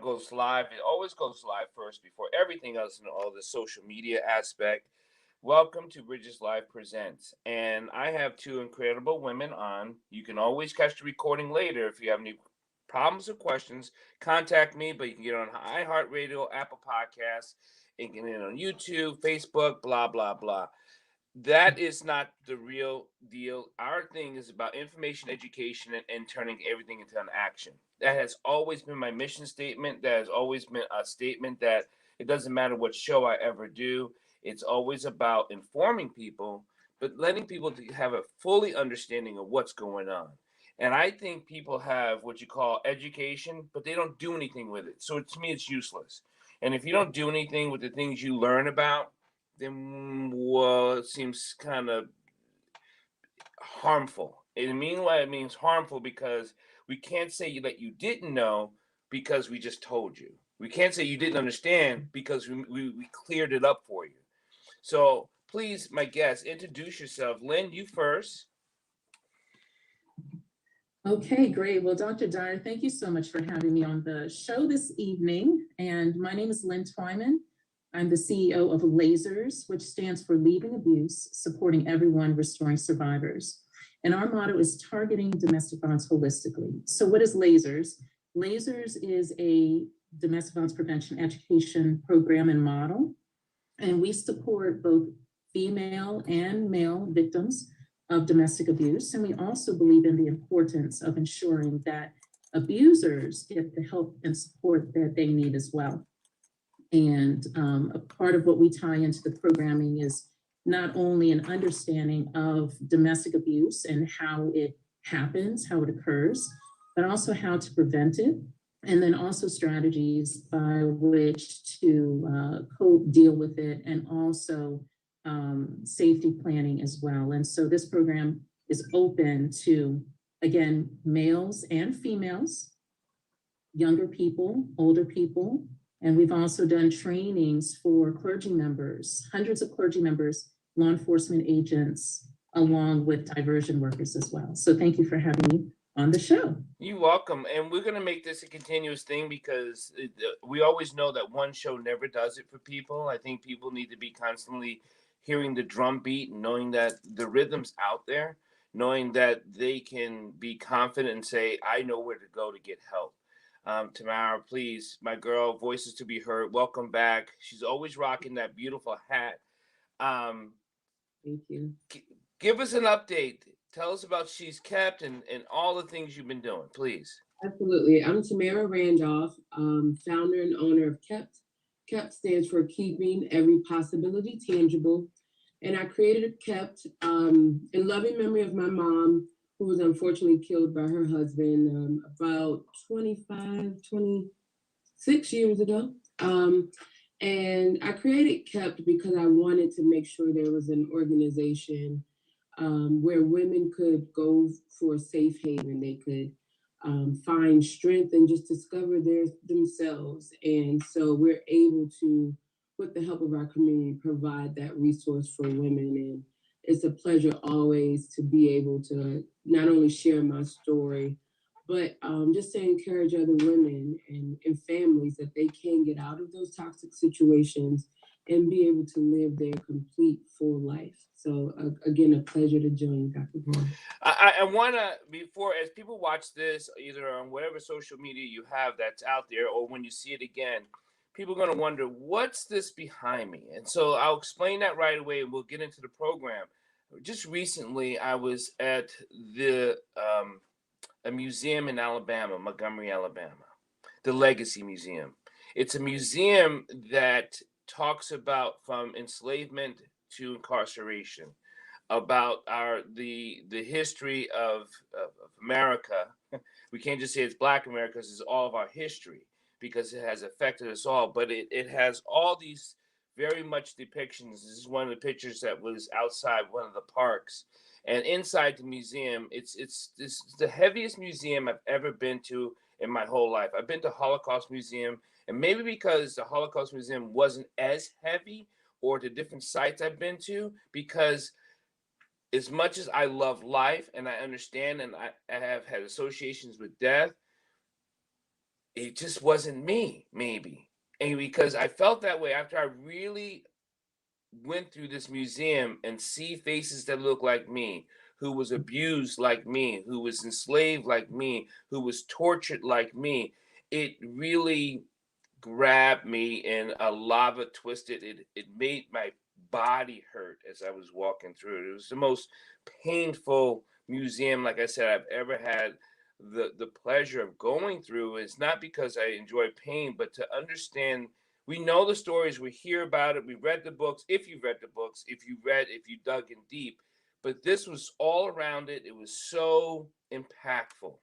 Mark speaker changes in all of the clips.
Speaker 1: goes live. It always goes live first before everything else in all the social media aspect. Welcome to Bridges Live Presents. And I have two incredible women on. You can always catch the recording later if you have any problems or questions. Contact me, but you can get on iHeartRadio, Apple Podcasts, and get it on YouTube, Facebook, blah, blah, blah. That is not the real deal. Our thing is about information, education, and turning everything into an action. That has always been my mission statement. That has always been a statement that it doesn't matter what show I ever do. It's always about informing people, but letting people to have a fully understanding of what's going on. And I think people have what you call education, but they don't do anything with it. So to me, it's useless. And if you don't do anything with the things you learn about, then well, it seems kind of harmful. And meanwhile, it means harmful because we can't say that you didn't know because we just told you. We can't say you didn't understand because we cleared it up for you. So please, my guest, introduce yourself. Lyn, you first.
Speaker 2: Okay, great. Well, Dr. Dyer, thank you so much for having me on the show this evening. And my name is Lyn Twyman. I'm the CEO of LASERS, which stands for Leaving Abuse, Supporting Everyone, Restoring Survivors. And our motto is targeting domestic violence holistically. So what is LASERS? LASERS is a domestic violence prevention education program and model. And we support both female and male victims of domestic abuse. And we also believe in the importance of ensuring that abusers get the help and support that they need as well. And a part of what we tie into the programming is not only an understanding of domestic abuse and how it happens, how it occurs, but also how to prevent it. And then also strategies by which to deal with it, and also safety planning as well. And so this program is open to, again, males and females, younger people, older people. And we've also done trainings for clergy members, hundreds of clergy members, law enforcement agents, along with diversion workers as well. So thank you for having me on the show.
Speaker 1: You're welcome. And we're going to make this a continuous thing because we always know that one show never does it for people. I think people need to be constantly hearing the drum beat and knowing that the rhythm's out there, knowing that they can be confident and say, I know where to go to get help. Tamara, please, my girl, voices to be heard. Welcome back. She's always rocking that beautiful hat. Um,
Speaker 2: Thank you.
Speaker 1: Give us an update. Tell us about She's Kept and all the things you've been doing, please.
Speaker 3: Absolutely. I'm Tamara Randolph, founder and owner of Kept. Kept stands for Keeping Every Possibility Tangible. And I created Kept in loving memory of my mom, who was unfortunately killed by her husband about 26 years ago. And I created Kept because I wanted to make sure there was an organization where women could go for a safe haven. They could find strength and just discover themselves. And so we're able to, with the help of our community, provide that resource for women. And it's a pleasure always to be able to not only share my story, but just to encourage other women and families that they can get out of those toxic situations and be able to live their complete full life. So again, a pleasure to join, Dr. Brown.
Speaker 1: I want to, before, as people watch this, either on whatever social media you have that's out there, or when you see it again, people are going to wonder, what's this behind me? And so I'll explain that right away, and we'll get into the program. Just recently, I was at a museum in Alabama, Montgomery, Alabama, the Legacy Museum. It's a museum that talks about from enslavement to incarceration, about the history of America. We can't just say it's Black America, it's all of our history because it has affected us all. But it has all these very much depictions. This is one of the pictures that was outside one of the parks. And inside the museum, it's the heaviest museum I've ever been to in my whole life. I've been to Holocaust Museum, and maybe because the Holocaust Museum wasn't as heavy, or the different sites I've been to, because as much as I love life and I understand and I have had associations with death, it just wasn't me, maybe. And because I felt that way after I really went through this museum and see faces that look like me, who was abused like me, who was enslaved like me, who was tortured like me, it really grabbed me and a lava twisted. It made my body hurt as I was walking through it. It was the most painful museum, like I said, I've ever had the pleasure of going through. It's not because I enjoy pain, but to understand. We know the stories, we hear about it, we read the books. If you read the books, if you dug in deep, but this was all around it. It was so impactful.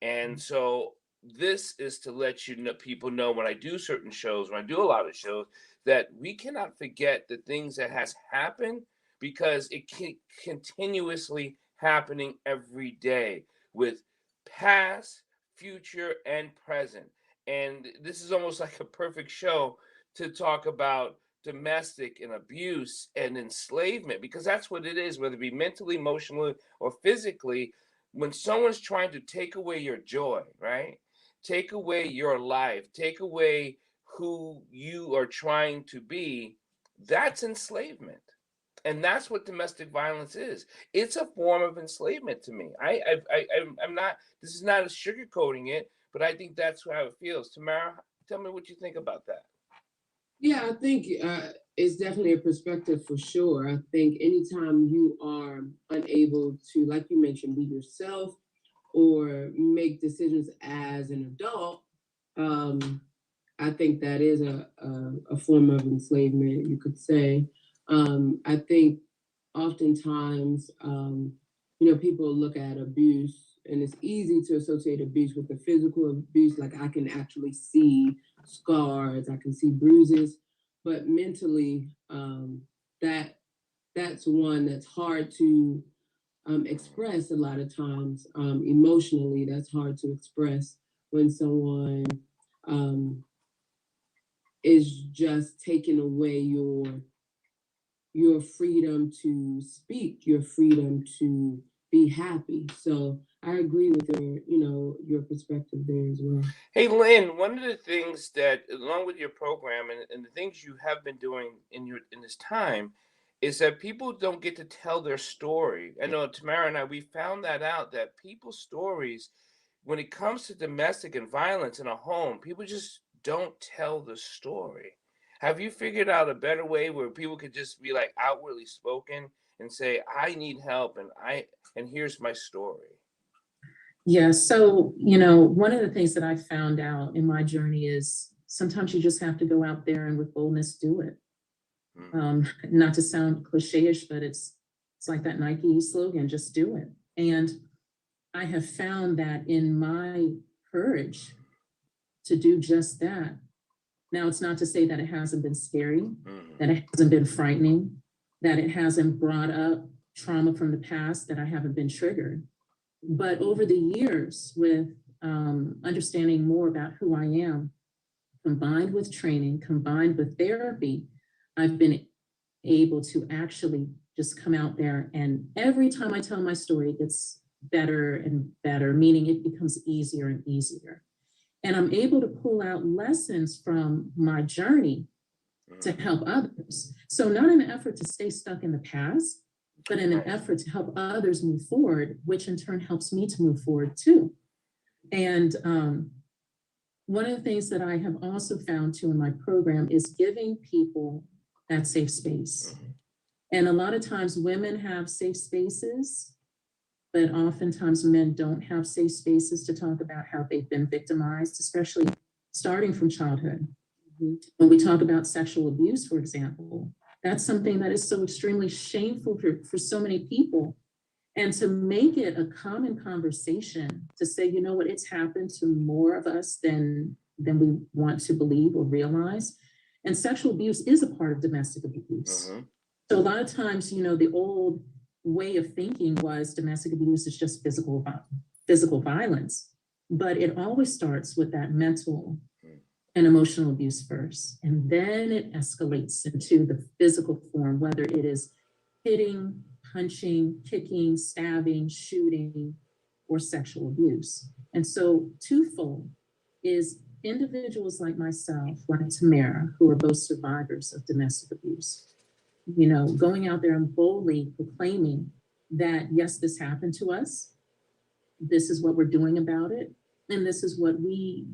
Speaker 1: And so this is to let you know, people know, when I do certain shows, when I do a lot of shows, that we cannot forget the things that has happened, because it can continuously happening every day with past, future, and present. And this is almost like a perfect show to talk about domestic and abuse and enslavement, because that's what it is, whether it be mentally, emotionally, or physically. When someone's trying to take away your joy, right? Take away your life, take away who you are trying to be, that's enslavement. And that's what domestic violence is. It's a form of enslavement to me. I'm not, this is not a sugarcoating it, but I think that's how it feels. Tamara, tell me what you think about that.
Speaker 3: Yeah, I think it's definitely a perspective for sure. I think anytime you are unable to, like you mentioned, be yourself or make decisions as an adult, I think that is a form of enslavement, you could say. I think oftentimes, people look at abuse, and it's easy to associate abuse with the physical abuse. Like I can actually see scars, I can see bruises, but mentally, that that's one that's hard to express a lot of times. Emotionally, that's hard to express when someone um, is just taking away your freedom to speak, your freedom to be happy. So I agree with your perspective there as well.
Speaker 1: Hey, Lynn, one of the things that, along with your program and the things you have been doing in this time, is that people don't get to tell their story. I know Tamara and I, we found that out, that people's stories, when it comes to domestic and violence in a home, people just don't tell the story. Have you figured out a better way where people could just be like outwardly spoken and say, I need help, and here's my story?
Speaker 2: Yeah, so, one of the things that I found out in my journey is sometimes you just have to go out there and with boldness do it. Not to sound cliche-ish, but it's like that Nike slogan, just do it. And I have found that in my courage to do just that. Now, it's not to say that it hasn't been scary, that it hasn't been frightening, that it hasn't brought up trauma from the past, that I haven't been triggered. But over the years, with understanding more about who I am, combined with training, combined with therapy, I've been able to actually just come out there, and every time I tell my story, it gets better and better, meaning it becomes easier and easier. And I'm able to pull out lessons from my journey to help others. So not in an effort to stay stuck in the past, but in an effort to help others move forward, which in turn helps me to move forward too. And one of the things that I have also found too in my program is giving people that safe space. And a lot of times women have safe spaces, but oftentimes men don't have safe spaces to talk about how they've been victimized, especially starting from childhood. When we talk about sexual abuse, for example, that's something that is so extremely shameful for so many people. And to make it a common conversation, to say, you know what, it's happened to more of us than we want to believe or realize. And sexual abuse is a part of domestic abuse. So a lot of times, the old way of thinking was domestic abuse is just physical violence, but it always starts with that mental and emotional abuse first, and then it escalates into the physical form, whether it is hitting, punching, kicking, stabbing, shooting, or sexual abuse. And so twofold is individuals like myself, like Tamara, who are both survivors of domestic abuse, going out there and boldly proclaiming that, yes, this happened to us. This is what we're doing about it. And this is what we,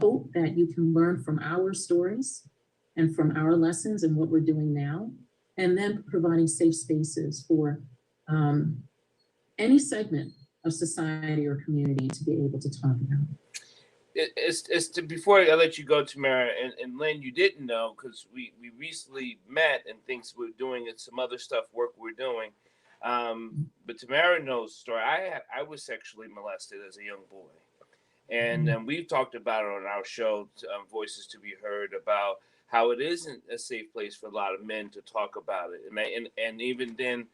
Speaker 2: hope that you can learn from our stories and from our lessons and what we're doing now. And then providing safe spaces for any segment of society or community to be able to talk about.
Speaker 1: Before I let you go, Tamara, and Lyn, you didn't know because we recently met and things we're doing and some other work we're doing. But Tamara knows the story. I was sexually molested as a young boy. And we've talked about it on our show, Voices to Be Heard, about how it isn't a safe place for a lot of men to talk about it. And even then,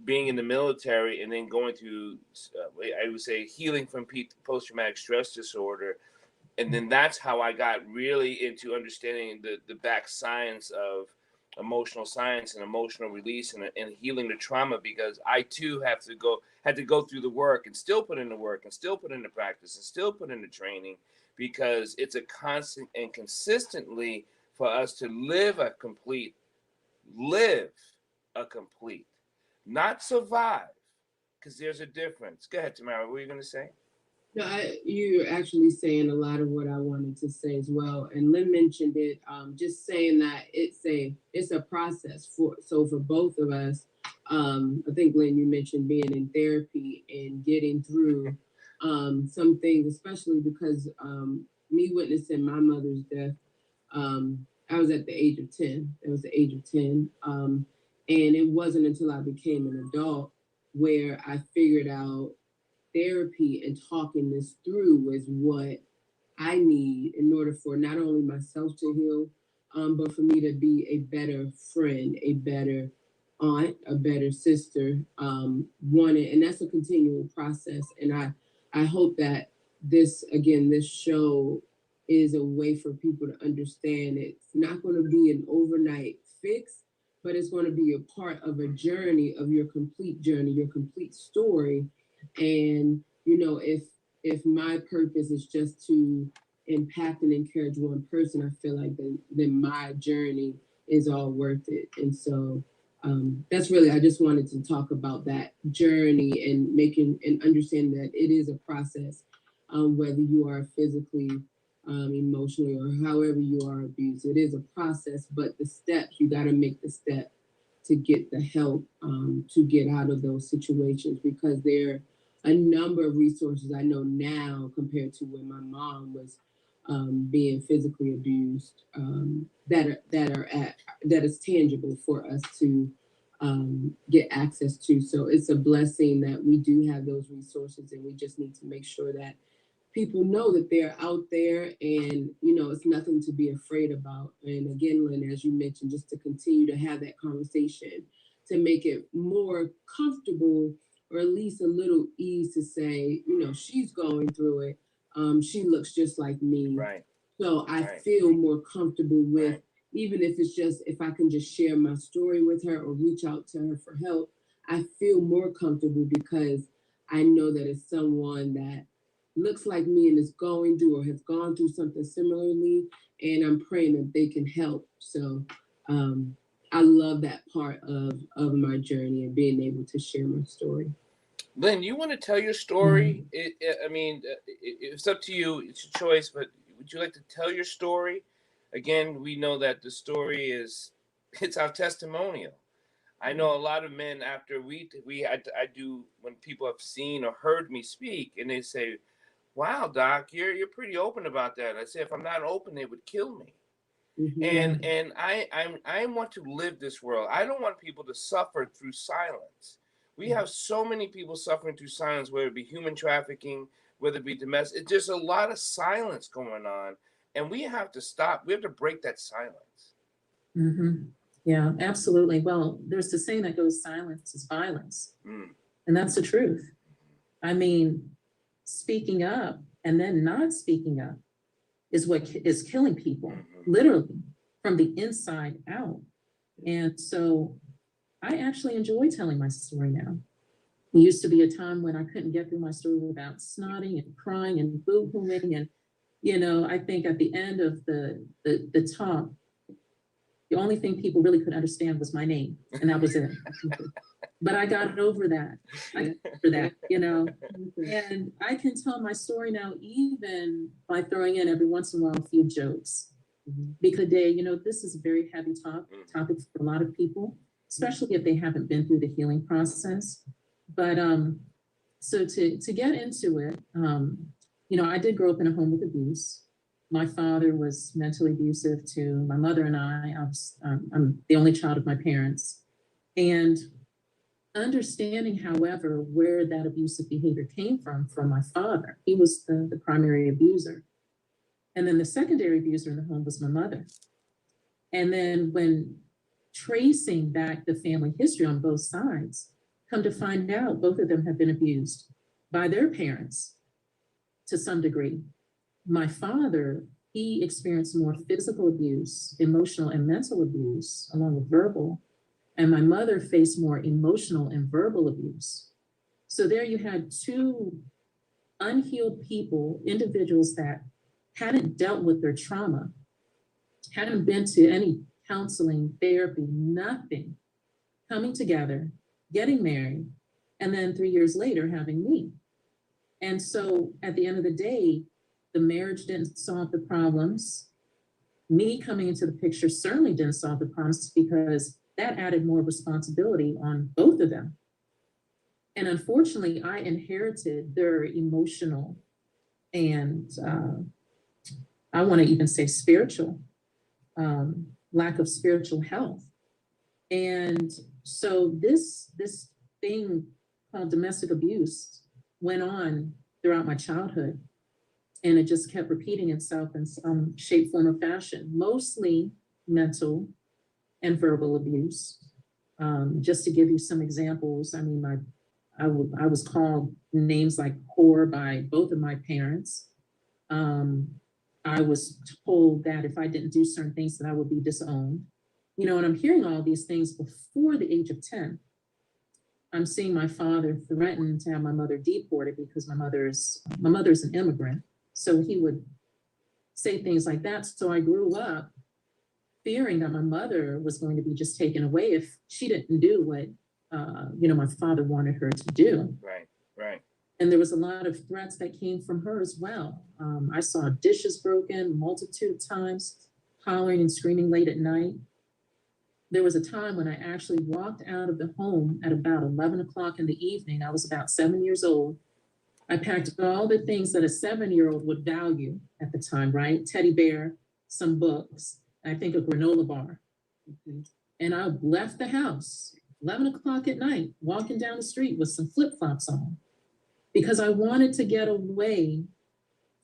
Speaker 1: being in the military and then going through, I would say, healing from post-traumatic stress disorder. And then that's how I got really into understanding the back science of emotional science and emotional release and healing the trauma, because I too had to go through the work and still put in the work and still put in the practice and still put in the training, because it's a constant and consistently for us to live a complete, not survive, because there's a difference. Go ahead, Tamara, what were you going to say?
Speaker 3: No, you're actually saying a lot of what I wanted to say as well. And Lyn mentioned it, just saying that it's a process for both of us. I think, Lyn, you mentioned being in therapy and getting through some things, especially because me witnessing my mother's death, I was at the age of 10. It was the age of 10. And it wasn't until I became an adult where I figured out therapy and talking this through is what I need in order for not only myself to heal, but for me to be a better friend, a better aunt, a better sister, and that's a continual process. And I hope that this show is a way for people to understand it's not going to be an overnight fix, but it's going to be a part of a journey, of your complete journey, your complete story. And, if my purpose is just to impact and encourage one person, I feel like then my journey is all worth it. And so that's really, I just wanted to talk about that journey and making and understand that it is a process, whether you are physically, emotionally, or however you are abused. It is a process, but the steps, you got to make the step to get the help to get out of those situations, because there are a number of resources I know now compared to when my mom was being physically abused, that is tangible for us to get access to. So it's a blessing that we do have those resources, and we just need to make sure that people know that they're out there, and it's nothing to be afraid about. And again, Lyn, as you mentioned, just to continue to have that conversation to make it more comfortable, or at least a little ease to say, she's going through it. She looks just like me.
Speaker 1: Right.
Speaker 3: So I feel more comfortable with, even if it's just, if I can just share my story with her or reach out to her for help, I feel more comfortable because I know that it's someone that looks like me and is going through or has gone through something similarly, and I'm praying that they can help. So I love that part of my journey and being able to share my story.
Speaker 1: Lyn, you want to tell your story? It's up to you. It's your choice, but would you like to tell your story? Again, we know that the story it's our testimonial. I know a lot of men, after I do, when people have seen or heard me speak, and they say, "Wow, Doc, you're pretty open about that." I say, if I'm not open, they would kill me. Mm-hmm. And I want to live this world. I don't want people to suffer through silence. We have so many people suffering through silence, whether it be human trafficking, whether it be domestic. There's a lot of silence going on, and we have to stop. We have to break that silence.
Speaker 2: Mm-hmm. Yeah, absolutely. Well, there's the saying that goes, silence is violence. And that's the truth. I mean, speaking up and then not speaking up is what is killing people, literally, from the inside out. And so I actually enjoy telling my story now. It used to be a time when I couldn't get through my story without snotting and crying and boo-hooing, and I think at the end of the talk, the only thing people really could understand was my name, and that was it. But I got over that. And I can tell my story now, even by throwing in every once in a while a few jokes. Because today, this is a very heavy topic for a lot of people, especially if they haven't been through the healing process. But so to get into it, I did grow up in a home with abuse. My father was mentally abusive to my mother and I'm the only child of my parents. And understanding, however, where that abusive behavior came from my father. He was the primary abuser. And then the secondary abuser in the home was my mother. And then when tracing back the family history on both sides, come to find out both of them have been abused by their parents to some degree. My father, he experienced more physical abuse, emotional and mental abuse, along with verbal. And my mother faced more emotional and verbal abuse. So there you had two unhealed people, individuals that hadn't dealt with their trauma, hadn't been to any counseling, therapy, nothing, coming together, getting married, and then 3 years later having me. And so at the end of the day, the marriage didn't solve the problems. Me coming into the picture certainly didn't solve the problems, because that added more responsibility on both of them. And unfortunately, I inherited their emotional and I want to even say spiritual, lack of spiritual health. And so this thing called domestic abuse went on throughout my childhood. And it just kept repeating itself in some shape, form, or fashion, mostly mental and verbal abuse. Just to give you some examples, I mean, I was called names like whore by both of my parents. I was told that if I didn't do certain things, that I would be disowned. And I'm hearing all these things before the age of 10. I'm seeing my father threaten to have my mother deported because my mother's an immigrant. So he would say things like that. So I grew up fearing that my mother was going to be just taken away if she didn't do what, my father wanted her to do.
Speaker 1: Right.
Speaker 2: And there was a lot of threats that came from her as well. I saw dishes broken multitude of times, hollering and screaming late at night. There was a time when I actually walked out of the home at about 11 o'clock in the evening. I was about 7 years old. I packed all the things that a 7-year-old would value at the time, right? Teddy bear, some books, I think a granola bar. And I left the house 11 o'clock at night, walking down the street with some flip-flops on, because I wanted to get away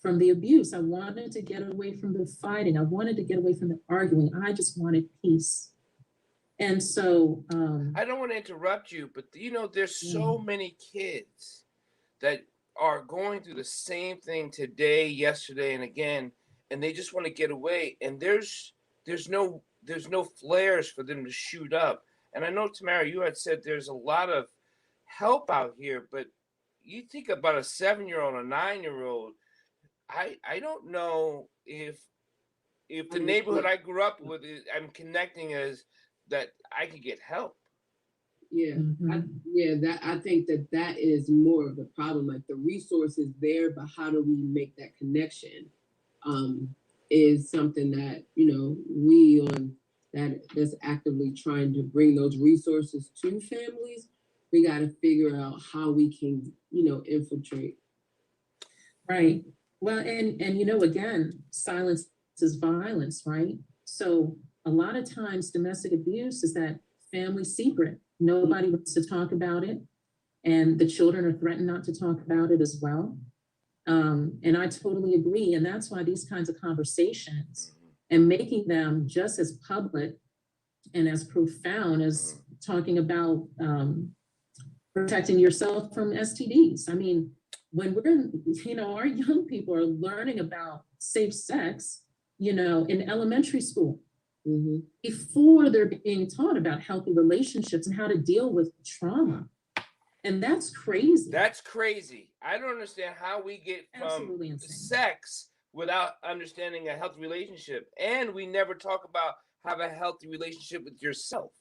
Speaker 2: from the abuse. I wanted to get away from the fighting. I wanted to get away from the arguing. I just wanted peace. And so
Speaker 1: I don't want to interrupt you, but there's so many kids that are going through the same thing today, yesterday, and again, and they just want to get away. And there's no flares for them to shoot up. And I know, Tamara, you had said there's a lot of help out here, but you think about a 7-year-old, a 9-year-old. I don't know if the neighborhood I grew up with, I'm connecting as that I could get help.
Speaker 3: Yeah, I think that is more of the problem. Like, the resources there, but how do we make that connection? Is something that we on that's actively trying to bring those resources to families. We got to figure out how we can infiltrate.
Speaker 2: Right. Well, and again, silence is violence, right? So a lot of times domestic abuse is that family secret. Nobody wants to talk about it, and the children are threatened not to talk about it as well. And I totally agree. And that's why these kinds of conversations and making them just as public and as profound as talking about protecting yourself from STDs. I mean, when we're, our young people are learning about safe sex, in elementary school, before they're being taught about healthy relationships and how to deal with trauma. And that's crazy.
Speaker 1: That's crazy. I don't understand how we get from sex without understanding a healthy relationship. And we never talk about have a healthy relationship with yourself.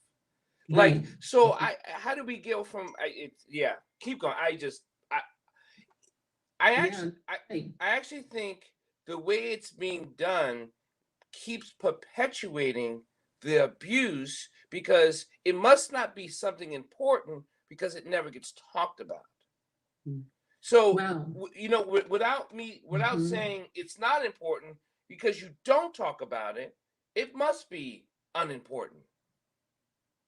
Speaker 1: Like,
Speaker 2: Right.
Speaker 1: so how do we go from, keep going. I
Speaker 2: Yeah.
Speaker 1: actually,
Speaker 2: Right.
Speaker 1: I actually think the way it's being done keeps perpetuating the abuse because it must not be something important because it never gets talked about.
Speaker 2: Mm.
Speaker 1: So,
Speaker 2: Wow.
Speaker 1: without
Speaker 2: Mhm.
Speaker 1: saying it's not important because you don't talk about it, it must be unimportant.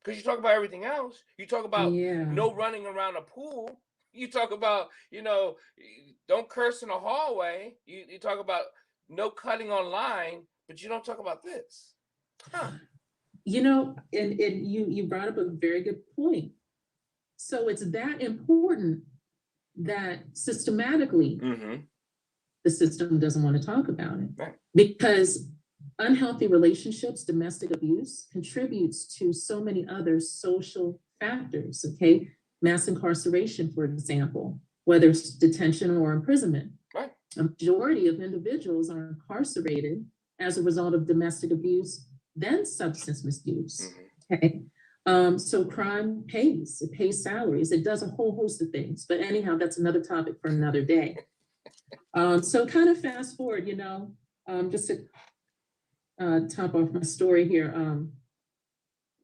Speaker 1: Because you talk about everything else. You talk about
Speaker 2: Yeah.
Speaker 1: no running around a pool. You talk about, don't curse in a hallway. You talk about no cutting online, but you don't talk about this. Huh.
Speaker 2: And you brought up a very good point. So it's that important that systematically
Speaker 1: Mm-hmm.
Speaker 2: the system doesn't want to talk about it
Speaker 1: Right.
Speaker 2: because unhealthy relationships, domestic abuse contributes to so many other social factors. Okay. Mass incarceration, for example, whether it's detention or imprisonment.
Speaker 1: Right.
Speaker 2: A majority of individuals are incarcerated as a result of domestic abuse, then substance misuse.
Speaker 1: Mm-hmm.
Speaker 2: Okay. So crime pays, it pays salaries, it does a whole host of things. But anyhow, that's another topic for another day. So kind of fast forward, just to top off my story here.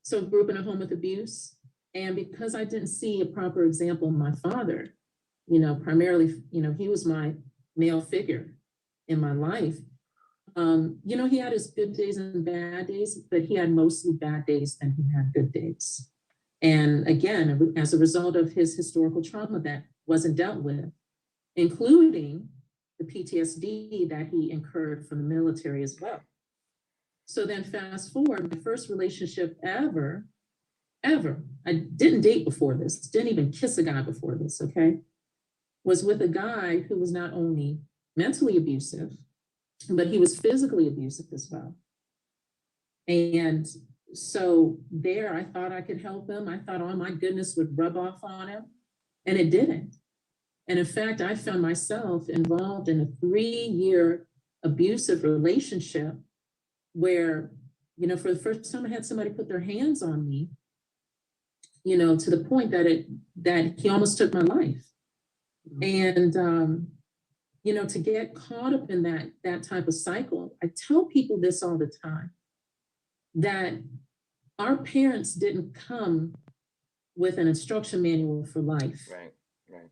Speaker 2: So grew up in a home with abuse. And because I didn't see a proper example of my father, primarily, he was my male figure in my life. He had his good days and bad days, but he had mostly bad days than he had good days. And again, as a result of his historical trauma that wasn't dealt with, including the PTSD that he incurred from the military as well. So then fast forward, my first relationship ever, I didn't date before this, didn't even kiss a guy before this, okay, was with a guy who was not only mentally abusive, but he was physically abusive as well. And so there, I thought I could help him. I thought, oh my goodness, would rub off on him. And it didn't. And in fact, I found myself involved in a 3-year abusive relationship where, for the first time I had somebody put their hands on me, to the point that he almost took my life. And, to get caught up in that type of cycle, I tell people this all the time, that our parents didn't come with an instruction manual for life.
Speaker 1: Right. Right.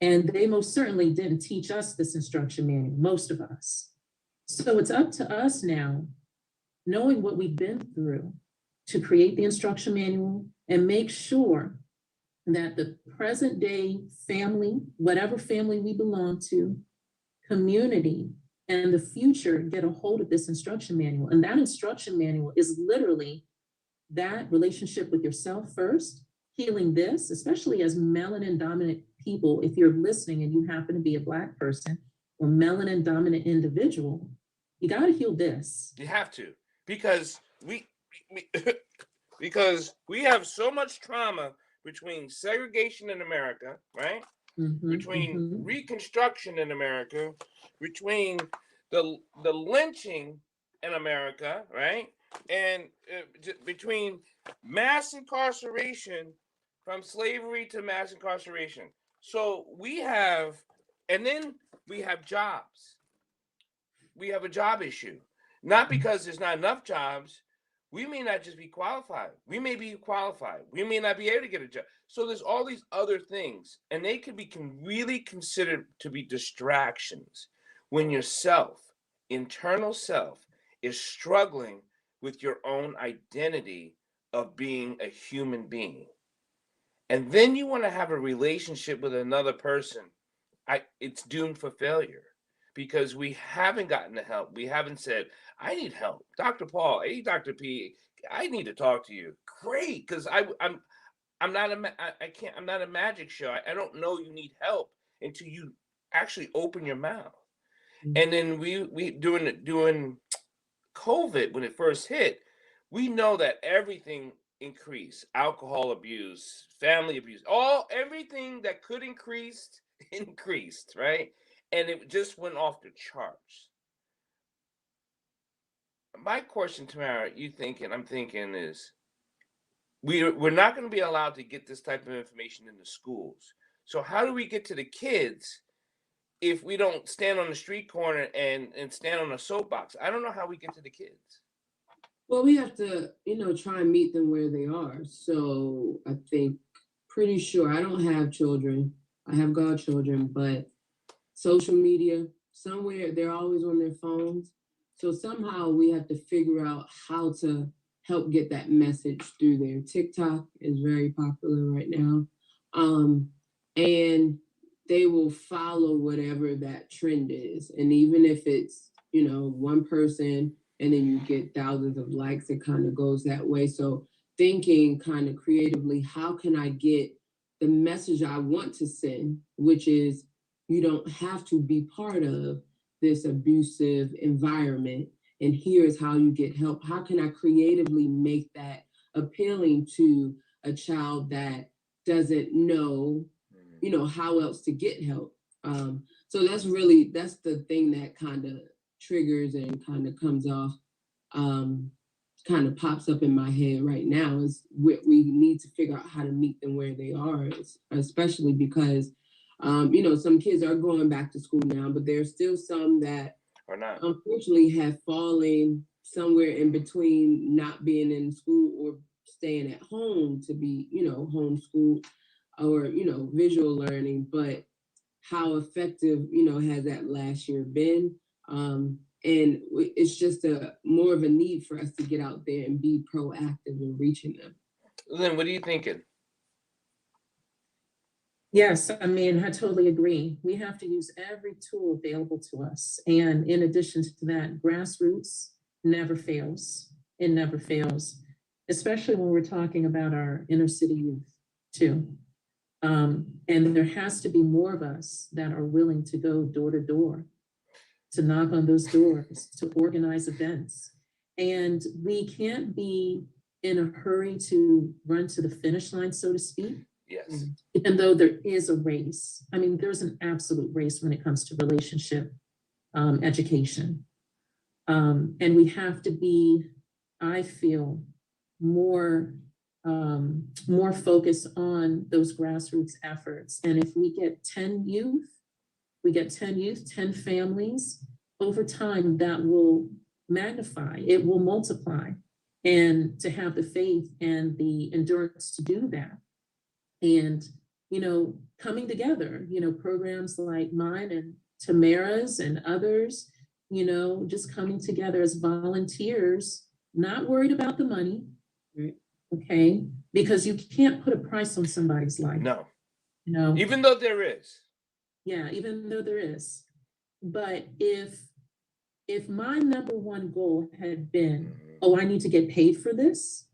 Speaker 2: And they most certainly didn't teach us this instruction manual, most of us. So it's up to us now, knowing what we've been through, to create the instruction manual and make sure that the present day family, whatever family we belong to, community, and the future get a hold of this instruction manual. And that instruction manual is literally that relationship with yourself first, healing this, especially as melanin dominant people. If you're listening and you happen to be a Black person or melanin dominant individual, you got to heal this.
Speaker 1: You have to, because we because we have so much trauma between segregation in America, right? Between Reconstruction in America, between the lynching in America, right? And between mass incarceration, from slavery to mass incarceration. So we have, and then we have jobs. We have a job issue. Not because there's not enough jobs. We may not just be qualified. We may be qualified. We may not be able to get a job. So there's all these other things, and they could be really considered to be distractions when your internal self, is struggling with your own identity of being a human being. And then you want to have a relationship with another person. It's doomed for failure because we haven't gotten the help. We haven't said, I need help. Dr. Paul, hey, Dr. P, I need to talk to you. Great, because I'm not I'm not a magic show. I don't know you need help until you actually open your mouth. And then we doing COVID, when it first hit, we know that everything increased: alcohol abuse, family abuse, everything that could increase increased, right? And it just went off the charts. my question, Tamara, I'm thinking is we're not going to be allowed to get this type of information in the schools. So how do we get to the kids if we don't stand on the street corner and stand on a soapbox? I don't know how we get to the kids.
Speaker 3: Well, we have to, try and meet them where they are. So I think, pretty sure, I don't have children. I have godchildren, but social media, somewhere they're always on their phones. So somehow we have to figure out how to help get that message through there. TikTok is very popular right now. And they will follow whatever that trend is. And even if it's, one person and then you get thousands of likes, it kind of goes that way. So thinking kind of creatively, how can I get the message I want to send, which is you don't have to be part of this abusive environment. And here's how you get help. How can I creatively make that appealing to a child that doesn't know, how else to get help? So that's the thing that kind of triggers and kind of comes off, kind of pops up in my head right now is we need to figure out how to meet them where they are, especially because some kids are going back to school now, but there's still some that
Speaker 1: Or not.
Speaker 3: unfortunately have fallen somewhere in between not being in school or staying at home to be, homeschooled or, visual learning. But how effective, has that last year been? And it's just more of a need for us to get out there and be proactive in reaching them.
Speaker 1: Lyn, what are you thinking?
Speaker 2: Yes, I mean, I totally agree. We have to use every tool available to us. And in addition to that, grassroots never fails. It never fails, especially when we're talking about our inner city youth too. And there has to be more of us that are willing to go door to door, to knock on those doors, to organize events. And we can't be in a hurry to run to the finish line, so to speak.
Speaker 1: Yes.
Speaker 2: Even though there is a race, I mean, there's an absolute race when it comes to relationship education. And we have to be, I feel, more focused on those grassroots efforts. And if we get 10 youth, 10 families, over time that will magnify, it will multiply. And to have the faith and the endurance to do that. And, coming together, programs like mine and Tamara's and others, just coming together as volunteers, not worried about the money, okay? Because you can't put a price on somebody's life.
Speaker 1: No.
Speaker 2: Even
Speaker 1: though there is.
Speaker 2: Yeah, even though there is. But if my number one goal had been, I need to get paid for this,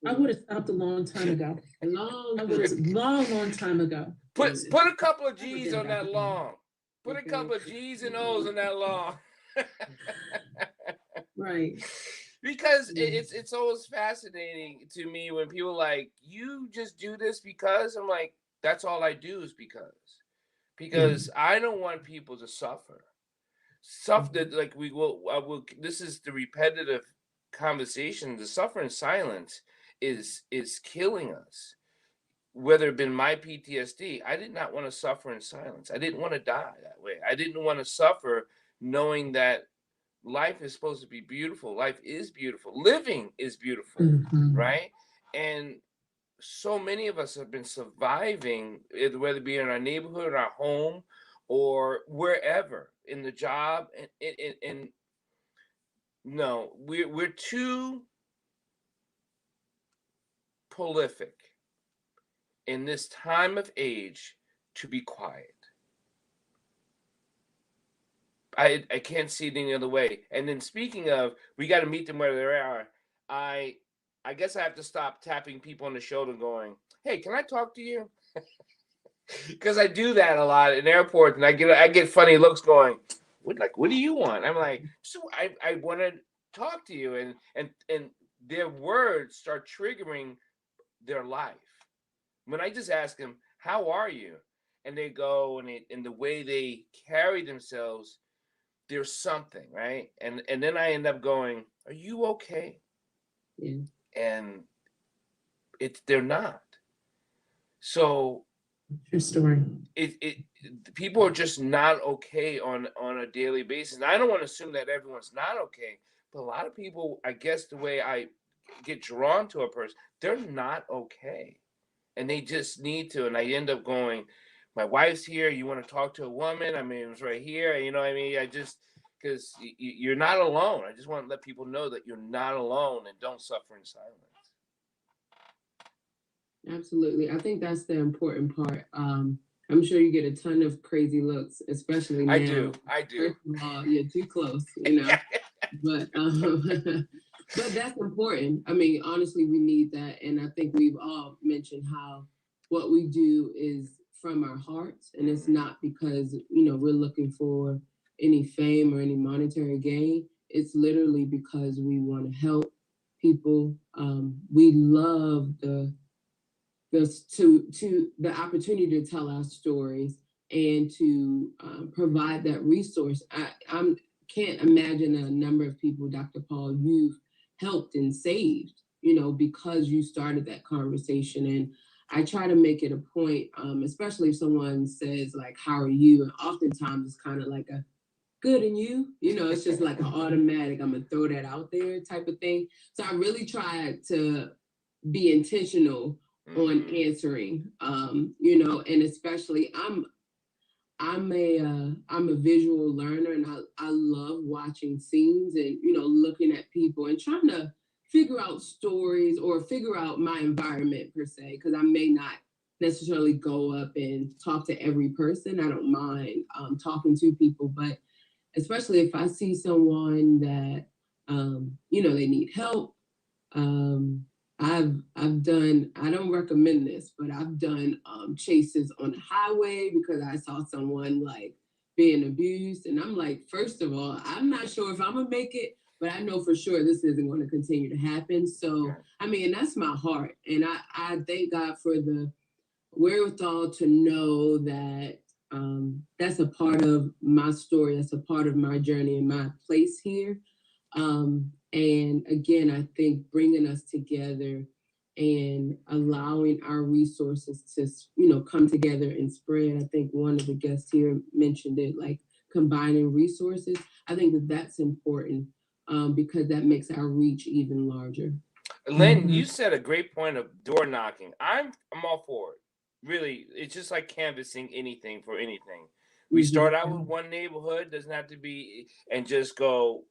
Speaker 2: I would have stopped a long time ago. Long time ago.
Speaker 1: Put a couple of G's on that long. Put a couple of G's and O's on that long.
Speaker 2: Right.
Speaker 1: Because it's always fascinating to me when people are like, you just do this because? I'm like, that's all I do is because I don't want people to suffer. That like this is the repetitive conversation. The suffer in silence is killing us. Whether it been my PTSD, I did not want to suffer in silence. I didn't want to die that way. I didn't want to suffer knowing that life is supposed to be beautiful. Life is beautiful. Living is beautiful, right? And so many of us have been surviving, whether it be in our neighborhood, or our home, or wherever, in the job. And no, we're too prolific in this time of age to be quiet. I can't see it any other way. And then speaking of, we got to meet them where they are. I guess I have to stop tapping people on the shoulder going, hey, can I talk to you? Because I do that a lot in airports, and I get funny looks going, what do you want? I'm like, so I want to talk to you. And their words start triggering their life. When I just ask them, how are you? And they go, and the way they carry themselves, there's something, right? And then I end up going, "Are you okay?"
Speaker 3: Yeah.
Speaker 1: And they're not. So
Speaker 2: True story.
Speaker 1: it people are just not okay on a daily basis. And I don't want to assume that everyone's not okay, but a lot of people, I guess the way I get drawn to a person, they're not okay. And they just need to. And I end up going, my wife's here. You want to talk to a woman? I mean, it was right here. You know what I mean? I just, because you're not alone. I just want to let people know that you're not alone and don't suffer in silence.
Speaker 3: Absolutely. I think that's the important part. I'm sure you get a ton of crazy looks, especially now.
Speaker 1: I do.
Speaker 3: First of all, you're too close, you know. But but that's important. I mean, honestly, we need that. And I think we've all mentioned how what we do is from our hearts, and it's not because, you know, we're looking for any fame or any monetary gain. It's literally because we want to help people. We love the opportunity to tell our stories and to provide that resource. I can't imagine a number of people, Dr. Paul, you've helped and saved, you know, because you started that conversation. And I try to make it a point, especially if someone says like, "How are you?" And oftentimes it's kind of like a "good, and you?" You know, it's just like an automatic, I'm gonna throw that out there type of thing. So I really try to be intentional on answering, you know, and especially I'm a visual learner, and I love watching scenes and, you know, looking at people and trying to figure out stories or figure out my environment per se, because I may not necessarily go up and talk to every person. I don't mind talking to people, but especially if I see someone that you know, they need help. I've done, I don't recommend this, but I've done chases on the highway because I saw someone like being abused. And I'm like, first of all, I'm not sure if I'm gonna make it, but I know for sure this isn't going to continue to happen. So, I mean, that's my heart. And I thank God for the wherewithal to know that that's a part of my story, that's a part of my journey and my place here. And again, I think bringing us together and allowing our resources to, you know, come together and spread. I think one of the guests here mentioned it, like combining resources. I think that that's important because that makes our reach even larger.
Speaker 1: Lyn, you said a great point of door knocking. I'm all for it. Really, it's just like canvassing anything for anything. We start out with one neighborhood, doesn't have to be, and just go.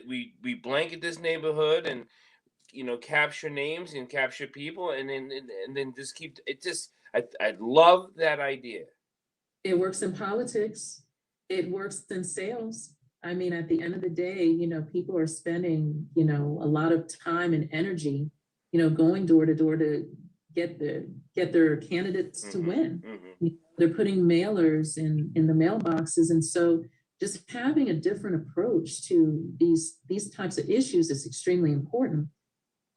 Speaker 1: We blanket this neighborhood and, you know, capture names and capture people, and then just keep it. Just I love that idea.
Speaker 2: It works in politics. It works in sales. I mean, at the end of the day, you know, people are spending, you know, a lot of time and energy, you know, going door to door to get their candidates to win. You know, they're putting mailers in the mailboxes. And so just having a different approach to these types of issues is extremely important.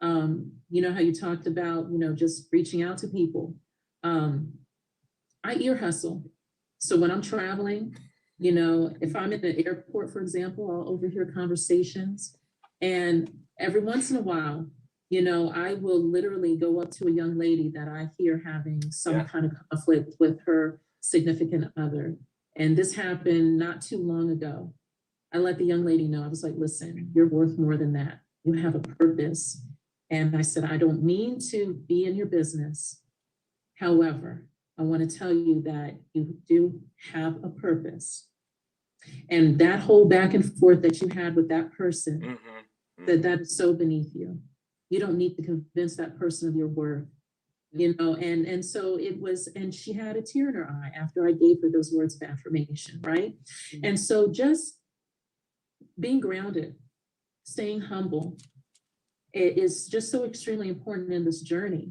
Speaker 2: You know, how you talked about, you know, just reaching out to people. I ear hustle. So when I'm traveling, you know, if I'm in the airport, for example, I'll overhear conversations. And every once in a while, you know, I will literally go up to a young lady that I hear having some kind of conflict with her significant other. And this happened not too long ago. I let the young lady know, I was like, listen, you're worth more than that. You have a purpose. And I said, I don't mean to be in your business. However, I want to tell you that you do have a purpose. And that whole back and forth that you had with that person, that's so beneath you. You don't need to convince that person of your worth, you know, and so it was, and she had a tear in her eye after I gave her those words of affirmation, right? And so just being grounded, staying humble, it is just so extremely important in this journey.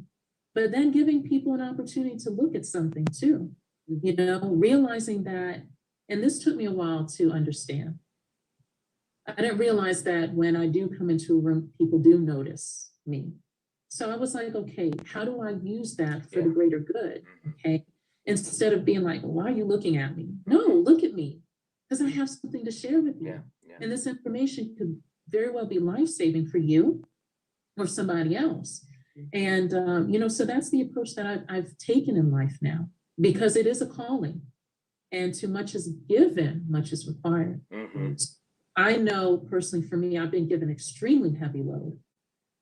Speaker 2: But then giving people an opportunity to look at something too, you know, realizing that, and this took me a while to understand. I didn't realize that when I do come into a room, people do notice me. So I was like, okay, how do I use that for the greater good? Okay. Instead of being like, why are you looking at me? No, look at me. because I have something to share with you.
Speaker 1: Yeah, yeah.
Speaker 2: And this information could very well be life-saving for you or somebody else. And, so that's the approach that I've taken in life now, because it is a calling. And too much is given, much is required.
Speaker 1: Mm-hmm.
Speaker 2: I know personally for me, I've been given extremely heavy load,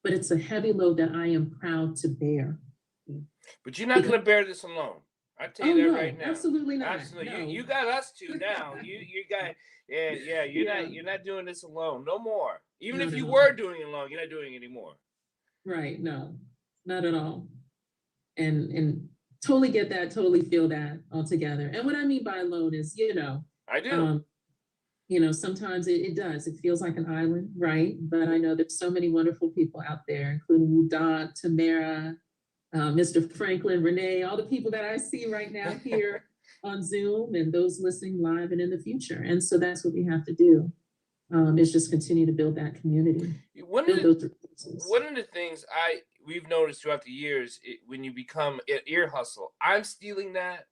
Speaker 2: but it's a heavy load that I am proud to bear.
Speaker 1: But you're not going to bear this alone. I tell you that right now.
Speaker 2: Absolutely not.
Speaker 1: Absolutely.
Speaker 2: No.
Speaker 1: You got us two now. You got you're not doing this alone. No more. Even if you were doing it alone, you're not doing it anymore.
Speaker 2: Right. No, not at all. And totally get that, totally feel that altogether. And what I mean by alone is,
Speaker 1: I do.
Speaker 2: Sometimes it does. It feels like an island, right? But I know there's so many wonderful people out there, including you, Doc, Tamara, Mr. Franklin, Renee, all the people that I see right now here on Zoom, and those listening live and in the future. And so that's what we have to do, is just continue to build that community.
Speaker 1: One of the things we've noticed throughout the years, when you become an ear hustle, I'm stealing that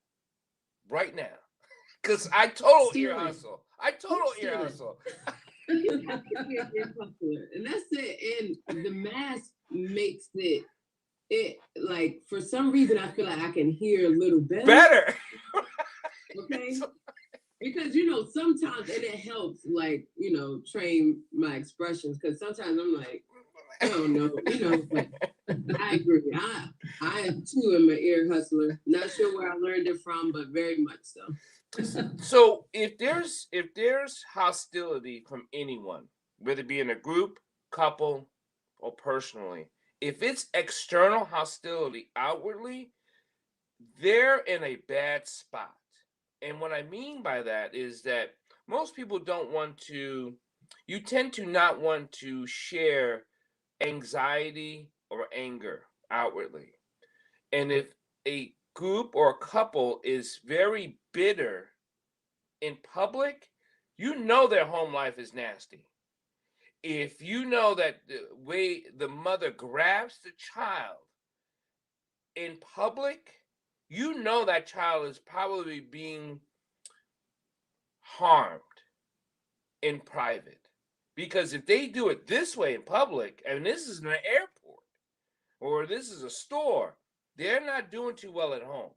Speaker 1: right now. Because I total ear hustle. Ear hustle.
Speaker 3: And that's it. And the mask makes it like, for some reason, I feel like I can hear a little better. Okay. Because, sometimes, and it helps, like, train my expressions. Because sometimes I'm like, I don't know, but I agree. I too am an ear hustler. Not sure where I learned it from, but very much so.
Speaker 1: So if there's hostility from anyone, whether it be in a group, couple, or personally, if it's external hostility outwardly, they're in a bad spot. And what I mean by that is that most people you tend to not want to share anxiety or anger outwardly. And if a group or a couple is very bitter in public, their home life is nasty. If you know that the way the mother grabs the child in public, that child is probably being harmed in private. Because if they do it this way in public, and this is an airport or this is a store, they're not doing too well at home.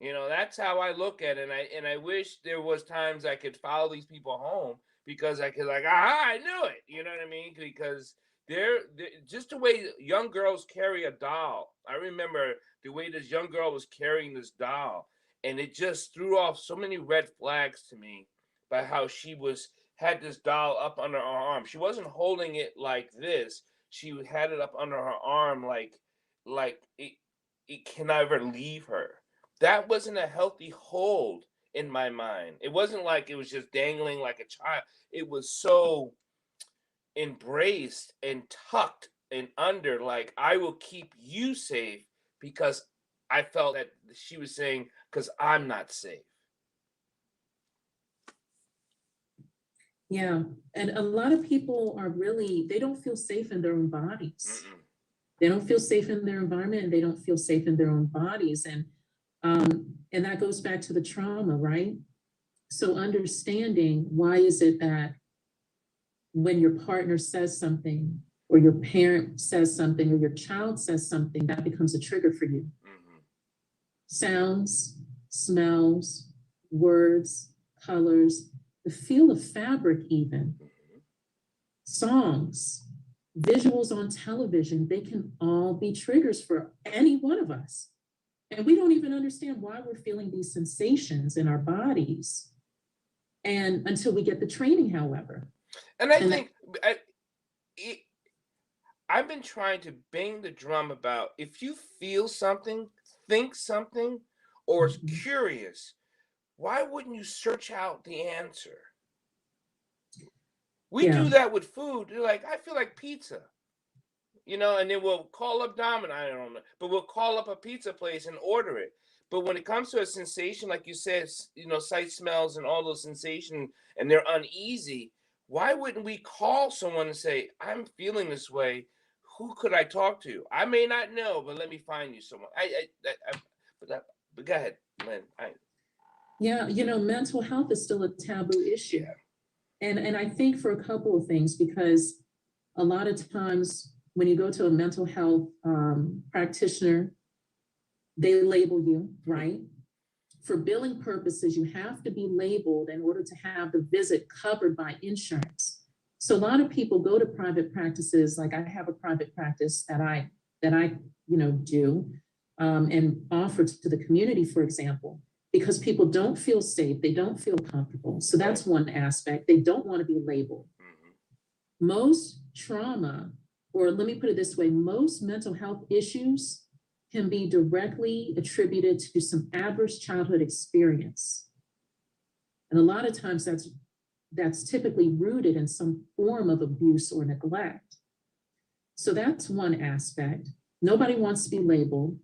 Speaker 1: That's how I look at it. And I wish there was times I could follow these people home, because I could I knew it. You know what I mean? Because they're just the way young girls carry a doll. I remember the way this young girl was carrying this doll, and it just threw off so many red flags to me by how she had this doll up under her arm. She wasn't holding it like this. She had it up under her arm like it can never leave her. That wasn't a healthy hold in my mind. It wasn't like it was just dangling like a child. It was so embraced and tucked and under, like, I will keep you safe, because I felt that she was saying, because I'm not safe.
Speaker 2: Yeah. And a lot of people they don't feel safe in their own bodies. Mm-mm. They don't feel safe in their environment, and they don't feel safe in their own bodies. And that goes back to the trauma, right? So understanding, why is it that when your partner says something, or your parent says something, or your child says something, that becomes a trigger for you? Mm-hmm. Sounds, smells, words, colors, the feel of fabric even, songs, visuals on television, they can all be triggers for any one of us. And we don't even understand why we're feeling these sensations in our bodies, and until we get the training, however.
Speaker 1: And I think I've been trying to bang the drum about, if you feel something, think something, or is curious, why wouldn't you search out the answer? We do that with food. You're like, I feel like pizza, and then we'll call up Domino's, I don't know, but we'll call up a pizza place and order it. But when it comes to a sensation, like you said, sight, smells, and all those sensations, and they're uneasy, why wouldn't we call someone and say, I'm feeling this way. Who could I talk to? I may not know, but let me find you someone. But go ahead, Lyn.
Speaker 2: Yeah, mental health is still a taboo issue.
Speaker 1: Yeah.
Speaker 2: And I think for a couple of things, because a lot of times when you go to a mental health practitioner, they label you, right? For billing purposes, you have to be labeled in order to have the visit covered by insurance. So a lot of people go to private practices, like I have a private practice that I do and offer to the community, for example, because people don't feel safe, they don't feel comfortable. So that's one aspect. They don't want to be labeled. Most trauma, or let me put it this way, most mental health issues can be directly attributed to some adverse childhood experience. And a lot of times that's typically rooted in some form of abuse or neglect. So that's one aspect. Nobody wants to be labeled.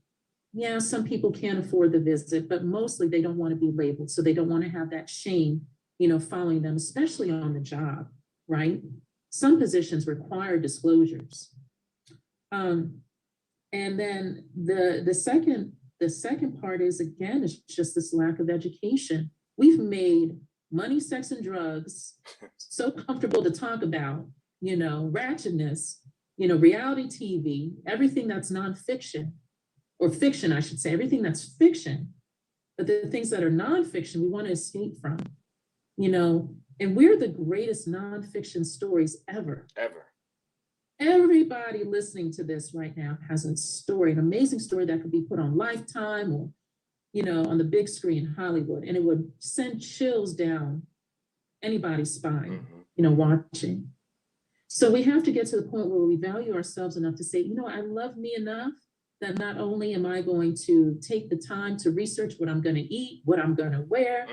Speaker 2: Yeah, some people can't afford the visit, but mostly they don't want to be labeled. So they don't want to have that shame, following them, especially on the job, right? Some positions require disclosures. And then the second part is, again, it's just this lack of education. We've made money, sex, and drugs so comfortable to talk about, ratchetness, reality TV, everything that's nonfiction, or fiction, I should say, everything that's fiction. But the things that are nonfiction, we want to escape from, and we're the greatest nonfiction stories ever.
Speaker 1: Ever.
Speaker 2: Everybody listening to this right now has a story, an amazing story that could be put on Lifetime or, on the big screen, Hollywood, and it would send chills down anybody's spine, watching. So we have to get to the point where we value ourselves enough to say, I love me enough that not only am I going to take the time to research what I'm going to eat, what I'm going to wear,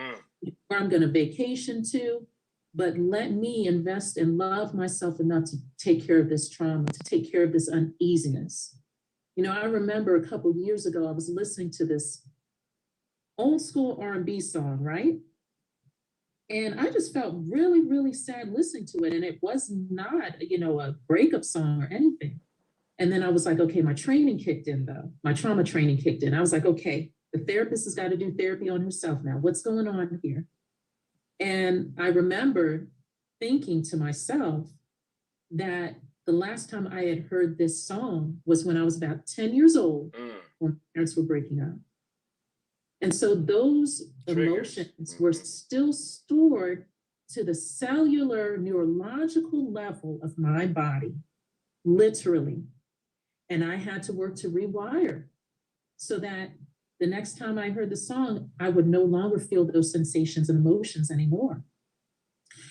Speaker 2: where I'm going to vacation to, but let me invest and love myself enough to take care of this trauma, to take care of this uneasiness. I remember a couple of years ago, I was listening to this old school R&B song, right? And I just felt really, really sad listening to it. And it was not, a breakup song or anything. And then I was like, okay, my training kicked in though. My trauma training kicked in. I was like, okay, the therapist has got to do therapy on herself now. What's going on here? And I remember thinking to myself that the last time I had heard this song was when I was about 10 years old, when my parents were breaking up. And so those emotions were still stored to the cellular neurological level of my body, literally. And I had to work to rewire so that the next time I heard the song, I would no longer feel those sensations and emotions anymore.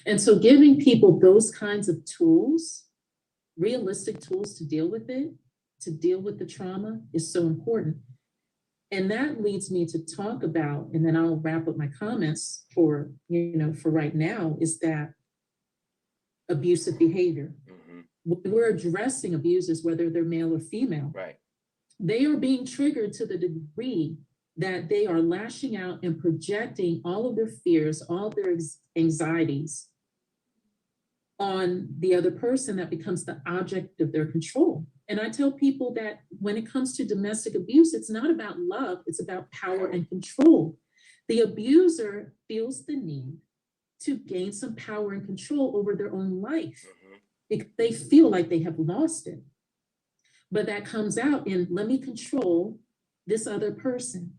Speaker 2: And so giving people those kinds of tools, realistic tools to deal with it, to deal with the trauma, is so important. And that leads me to talk about, and then I'll wrap up my comments for right now, is that abusive behavior. When we're addressing abusers, whether they're male or female,
Speaker 1: right,
Speaker 2: they are being triggered to the degree that they are lashing out and projecting all of their fears, all of their anxieties on the other person that becomes the object of their control. And I tell people that when it comes to domestic abuse, it's not about love, it's about power and control. The abuser feels the need to gain some power and control over their own life because they feel like they have lost it. But that comes out in, let me control this other person,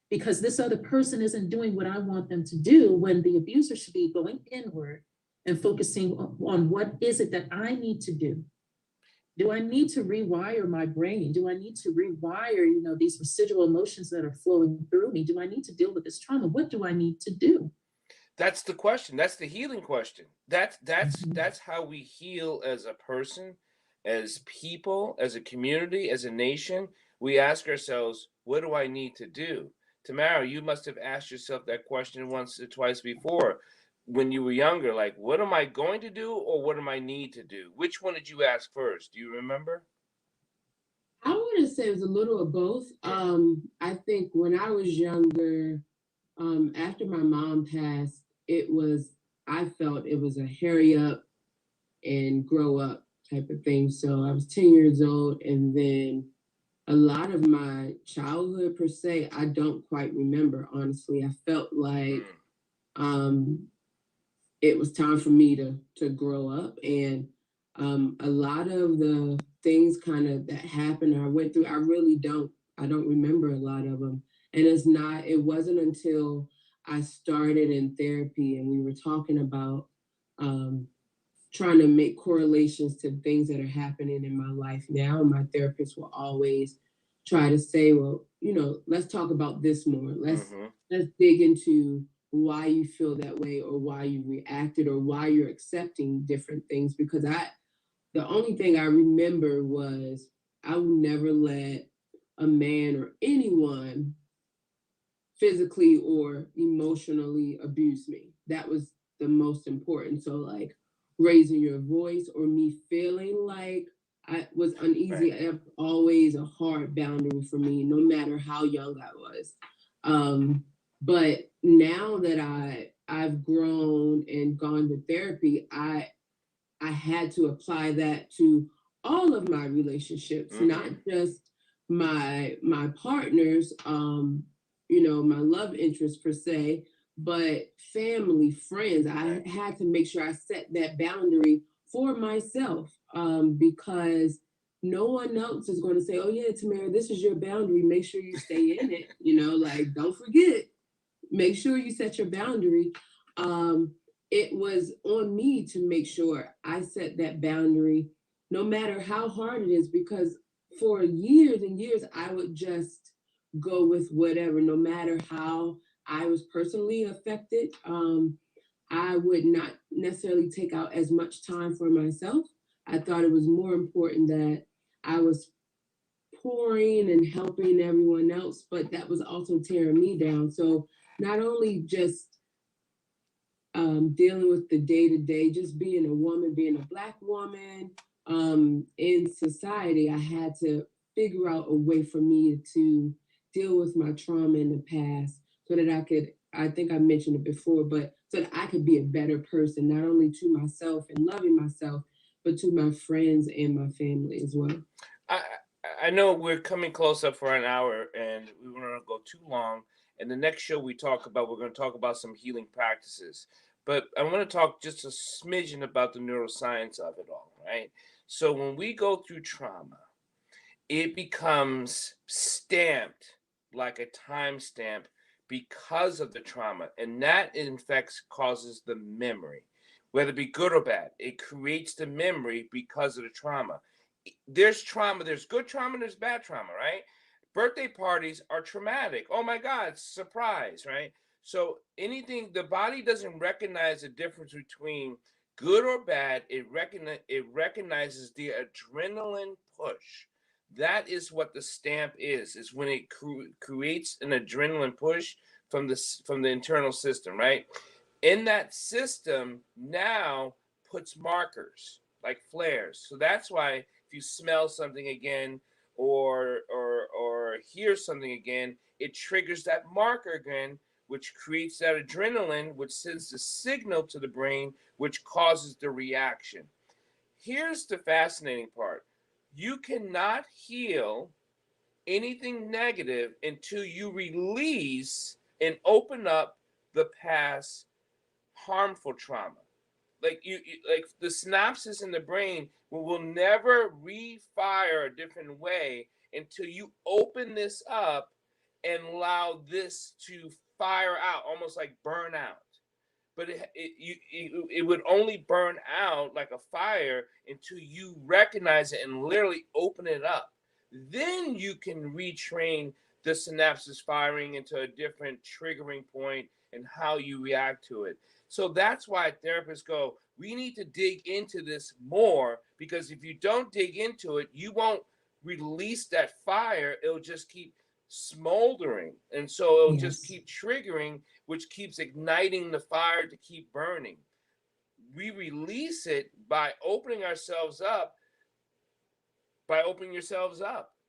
Speaker 2: because this other person isn't doing what I want them to do, when the abuser should be going inward and focusing on what is it that I need to do. Do I need to rewire my brain? Do I need to rewire, these residual emotions that are flowing through me? Do I need to deal with this trauma? What do I need to do?
Speaker 1: That's the question. That's the healing question. That's how we heal as a person, as people, as a community, as a nation. We ask ourselves, what do I need to do? Tamara, you must have asked yourself that question once or twice before when you were younger. Like, what am I going to do, or what am I need to do? Which one did you ask first? Do you remember?
Speaker 3: I want to say it was a little of both. I think when I was younger, after my mom passed, I felt it was a hurry up and grow up type of thing. So I was 10 years old, and then a lot of my childhood per se, I don't quite remember, honestly. I felt like it was time for me to grow up. And a lot of the things kind of that happened or I went through, I don't remember a lot of them. And it wasn't until I started in therapy and we were talking about trying to make correlations to things that are happening in my life now. And my therapist will always try to say, well, let's talk about this more. Let's dig into why you feel that way or why you reacted or why you're accepting different things. Because the only thing I remember was I would never let a man or anyone physically or emotionally abuse me. That was the most important. So like raising your voice or me feeling like I was uneasy, right. Always a hard boundary for me, no matter how young I was. But now that I've grown and gone to therapy, I had to apply that to all of my relationships, not just my partners, my love interest per se, but family, friends. I had to make sure I set that boundary for myself, because no one else is going to say, oh yeah, Tamara, this is your boundary. Make sure you stay in it. Like, don't forget, make sure you set your boundary. It was on me to make sure I set that boundary, no matter how hard it is, because for years and years, I would just go with whatever, no matter how I was personally affected. I would not necessarily take out as much time for myself. I thought it was more important that I was pouring and helping everyone else, but that was also tearing me down. So not only just dealing with the day-to-day, just being a woman, being a Black woman in society, I had to figure out a way for me to deal with my trauma in the past so that I think I mentioned it before, but so that I could be a better person, not only to myself and loving myself, but to my friends and my family as well.
Speaker 1: I know we're coming close up for an hour and we don't want to go too long. And the next show we're going to talk about some healing practices. But I want to talk just a smidgen about the neuroscience of it all, right? So when we go through trauma, it becomes stamped like a timestamp because of the trauma. And that, in fact, causes the memory. Whether it be good or bad, it creates the memory because of the trauma. There's trauma, there's good trauma, there's bad trauma, right? Birthday parties are traumatic. Oh my God, surprise, right? So anything, the body doesn't recognize the difference between good or bad. It recognizes the adrenaline push. That is what the stamp is when it creates an adrenaline push from the internal system, right? In that system now puts markers like flares. So that's why if you smell something again or hear something again, it triggers that marker again, which creates that adrenaline, which sends the signal to the brain, which causes the reaction. Here's the fascinating part. You cannot heal anything negative until you release and open up the past harmful trauma. Like the synapses in the brain will never refire a different way until you open this up and allow this to fire out, almost like burn out. But it would only burn out like a fire until you recognize it and literally open it up. Then you can retrain the synapses firing into a different triggering point and how you react to it. So that's why therapists go, we need to dig into this more, because if you don't dig into it, you won't release that fire. It'll just keep smoldering. And so it'll just keep triggering, which keeps igniting the fire to keep burning. We release it by opening yourselves up,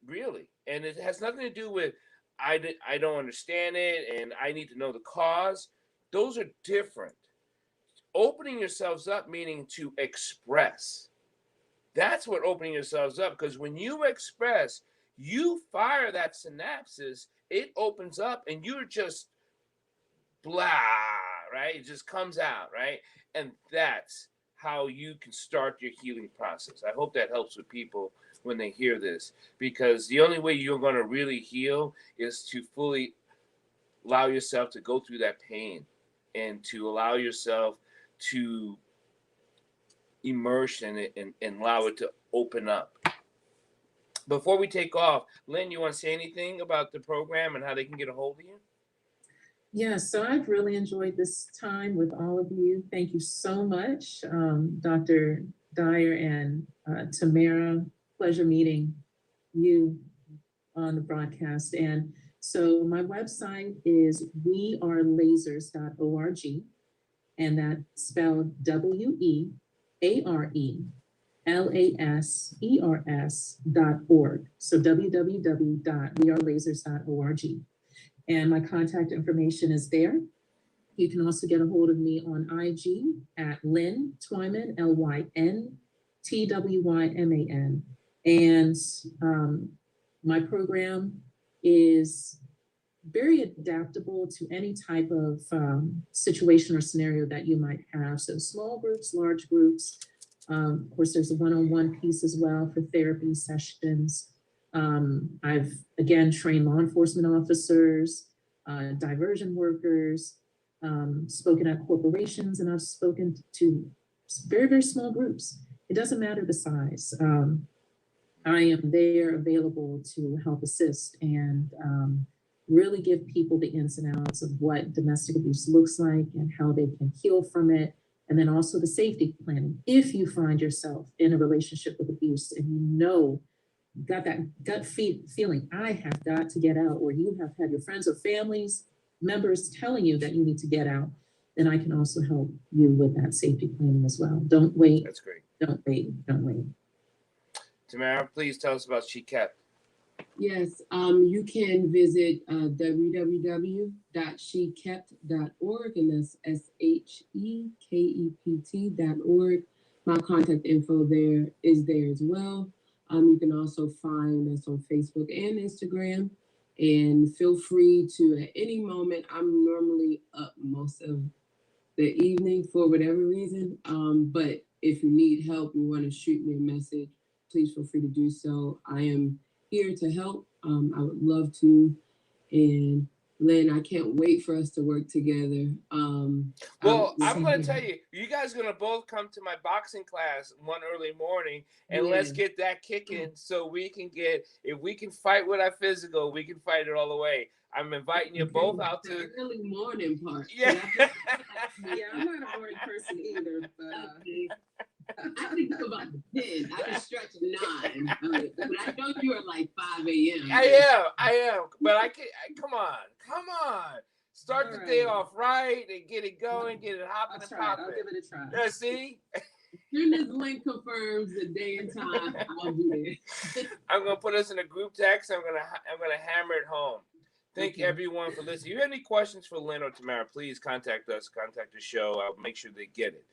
Speaker 1: really. And it has nothing to do with, I don't understand it and I need to know the cause. Those are different. Opening yourselves up meaning to express. That's what opening yourselves up, because when you express, you fire that synapses, it opens up and you're just blah, right? It just comes out, right? And that's how you can start your healing process. I hope that helps with people when they hear this, because the only way you're going to really heal is to fully allow yourself to go through that pain and to allow yourself to immerse in it and allow it to open up. Before we take off, Lyn, you want to say anything about the program and how they can get a hold of you?
Speaker 2: Yeah, so I've really enjoyed this time with all of you. Thank you so much, Dr. Dyer and Tamara. Pleasure meeting you on the broadcast. And so my website is wearelasers.org, and that's spelled WEARELASERS.org. So www.wearelasers.org. And my contact information is there. You can also get a hold of me on IG at Lyn Twyman, LYNTWYMAN. And my program is very adaptable to any type of situation or scenario that you might have. So small groups, large groups. Of course, there's a one-on-one piece as well for therapy sessions. I've, again, trained law enforcement officers, diversion workers, spoken at corporations, and I've spoken to very, very small groups. It doesn't matter the size. I am there available to help assist and really give people the ins and outs of what domestic abuse looks like and how they can heal from it. And then also the safety planning. If you find yourself in a relationship with abuse and you know, got that gut feeling, I have got to get out, or you have had your friends or families members telling you that you need to get out, then I can also help you with that safety planning as well. Don't wait.
Speaker 1: That's great.
Speaker 2: Don't wait. Don't wait.
Speaker 1: Tamara, please tell us about She Kept.
Speaker 3: Yes, you can visit www.shekept.org, and that's SHEKEPT.org. My contact info there is there as well. You can also find us on Facebook and Instagram, and feel free to, at any moment, I'm normally up most of the evening for whatever reason, but if you need help, you want to shoot me a message, please feel free to do so. I am here to help. I would love to. And Lyn, I can't wait for us to work together.
Speaker 1: Well, I'm going to tell you, you guys are going to both come to my boxing class one early morning, and let's get that kicking so we can get, if we can fight with our physical, we can fight it all the way. I'm inviting you both out to
Speaker 3: the early morning part.
Speaker 1: Yeah.
Speaker 2: Yeah, I'm not a morning person either, but
Speaker 3: I can go about 10. I can stretch 9. But I know you are like 5 a.m.
Speaker 1: I am. But I can't. Come on. Start the day off right and get it going, get it hopping and popping.
Speaker 2: I'll give it a try.
Speaker 1: Yeah, see?
Speaker 3: As soon as Lyn confirms the day and time, I'll be there.
Speaker 1: I'm gonna put us in a group text. I'm gonna hammer it home. Thank everyone for listening. If you have any questions for Lyn or Tamara, please contact us. Contact the show. I'll make sure they get it.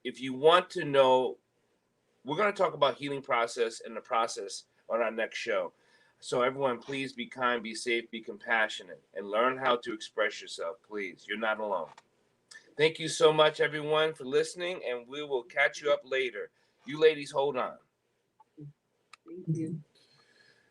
Speaker 1: If you want to know, we're going to talk about healing process and the process on our next show. So everyone, please be kind, be safe, be compassionate, and learn how to express yourself, please. You're not alone. Thank you so much, everyone, for listening, and we will catch you up later. You ladies, hold on.
Speaker 3: Thank you.